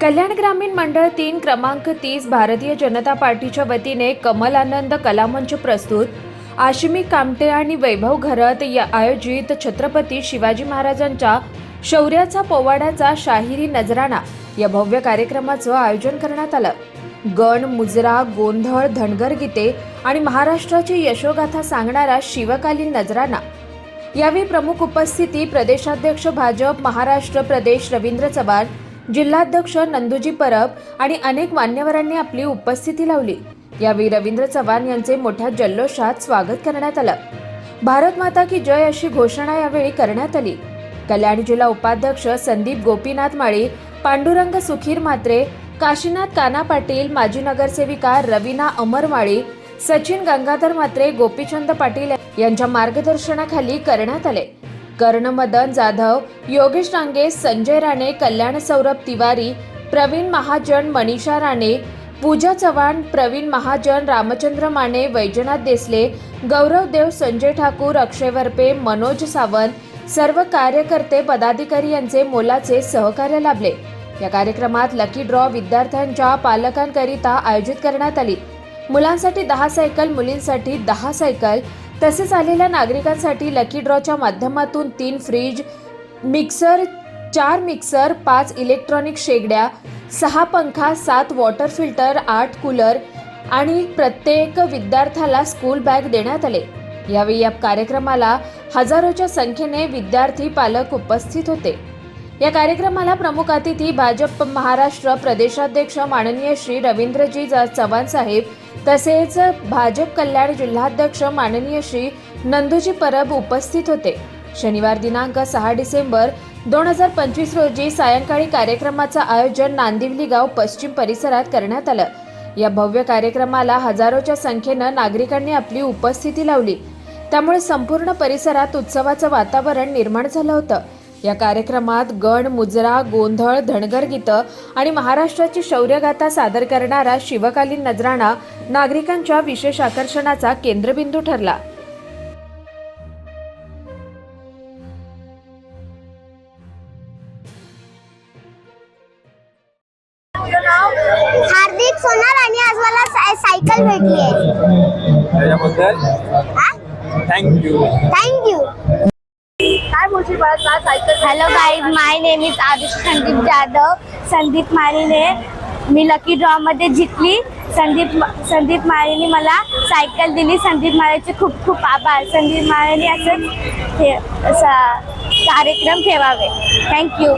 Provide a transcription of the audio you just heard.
कल्याण ग्रामीण मंडळ 3 क्रमांक 30 भारतीय जनता पार्टीच्या वतीने कमल आनंद कलामंच प्रस्तुत आशिमी कामटे आणि वैभव घरत या आयोजित छत्रपती शिवाजी महाराजांच्या शौर्याचा पोवाड्याचा शाहिरी नजराणा या भव्य कार्यक्रमाचं आयोजन करण्यात आलं। गण, मुजरा, गोंधळ, धनगर गीते आणि महाराष्ट्राची यशोगाथा सांगणारा शिवकालीन नजराणा। यावेळी प्रमुख उपस्थिती प्रदेशाध्यक्ष भाजप महाराष्ट्र प्रदेश रवींद्र चव्हाण, जिल्हाध्यक्ष नंदुजी परब आणि अनेक मान्यवरांनी आपली उपस्थिती लावली। यावेळी रवींद्र चव्हाण यांचे मोठ्या जल्लोषात स्वागत करण्यात आलं। भारत माता की जय अशी घोषणा यावेळी करण्यात आली। कल्याण जिल्हा उपाध्यक्ष संदीप गोपीनाथ माळी, पांडुरंग सुखीर म्हात्रे, काशीनाथ काना पाटील, माजी नगरसेविका रवीना अमर माळी, सचिन गंगाधर म्हात्रे, गोपीचंद पाटील यांच्या मार्गदर्शनाखाली करण्यात आले। कर्णमदन जाधव, योगेश रांगे, संजय राणे, कल्याण सौरभ तिवारी, प्रवीण महाजन, मनीषा राणे, पूजा चव्हाण, प्रवीण महाजन, रामचंद्र माने, वैजनाथ देसले, गौरव देव, संजय ठाकूर, अक्षय वरपे, मनोज सावंत, सर्व कार्यकर्ते पदाधिकारी यांचे मोलाचे सहकार्य लाभले। या कार्यक्रमात लकी ड्रॉ विद्यार्थ्यांच्या पालकांकरिता आयोजित करण्यात आली। मुलांसाठी 10 सायकल, मुलींसाठी 10 सायकल तसेच आलेल्या नागरिकांसाठी लकी ड्रॉच्या माध्यमातून 3 फ्रीज, मिक्सर, 4 मिक्सर, 5 इलेक्ट्रॉनिक शेगड्या, 6 पंखा, 7 वॉटर फिल्टर, 8 कूलर आणि प्रत्येक विद्यार्थ्याला स्कूल बॅग देण्यात आले। यावेळी या कार्यक्रमाला हजारोच्या संख्येने विद्यार्थी पालक उपस्थित होते। या कार्यक्रमाला प्रमुख अतिथी भाजप महाराष्ट्र प्रदेशाध्यक्ष माननीय श्री रवींद्रजी चव्हाण साहेब तसेच भाजप कल्याण जिल्हाध्यक्ष माननीय श्री नंदुजी परब उपस्थित होते। शनिवार दिनांक 6 डिसेंबर 2025 रोजी सायंकाळी कार्यक्रमाचं आयोजन नांदिवली गाव पश्चिम परिसरात करण्यात आलं। या भव्य कार्यक्रमाला हजारोच्या संख्येनं नागरिकांनी आपली उपस्थिती लावली, त्यामुळे संपूर्ण परिसरात उत्सवाचं वातावरण निर्माण झालं होतं। या कार्यक्रमात गण, मुजरा, गोंधळ, धनगर गीतं आणि महाराष्ट्राची शौर्यगाथा सादर करणारा शिवकालीन नजराणा नागरिकांच्या विशेष आकर्षणाचा केंद्रबिंदू ठरला। हार्दिक सोनार आणि आज मला सायकल भेटली आहे त्याच्याबद्दल थँक्यू। काय बोलशील मला का cycle? Hello guys, my name is Adish Sandeep Jadhav. Sandeep माळीने मी लकी ड्रॉ मध्ये जिंकली। संदीप माळीने मला सायकल दिली। संदीप माळीचे खूप खूप आभार। संदीप माळीने असंच कार्यक्रम ठेवावे। थँक्यू।